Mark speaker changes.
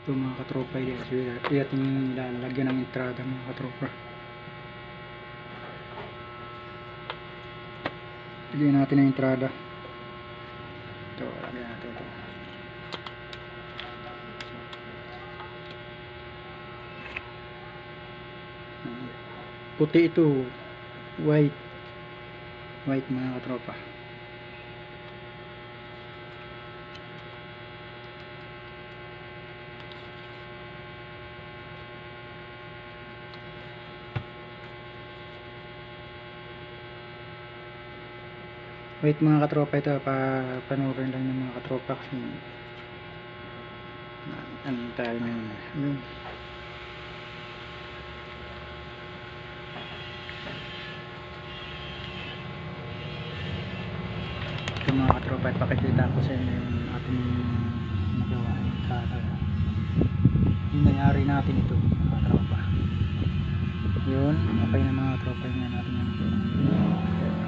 Speaker 1: Ito mga katropa, ating lalagyan ng entrada mga katropa. Lagyan natin ang entrada. Ito, lagyan natin ito. Puti ito, white mga katropa. Wait mga katropa, ito panurin lang ng mga katropa kasi tayo na yun. Ito mga katropa, at pakikita ko sa inyo yung ating nagawa. Yung nangyari natin ito mga katropa. Yun, okay na mga katropa.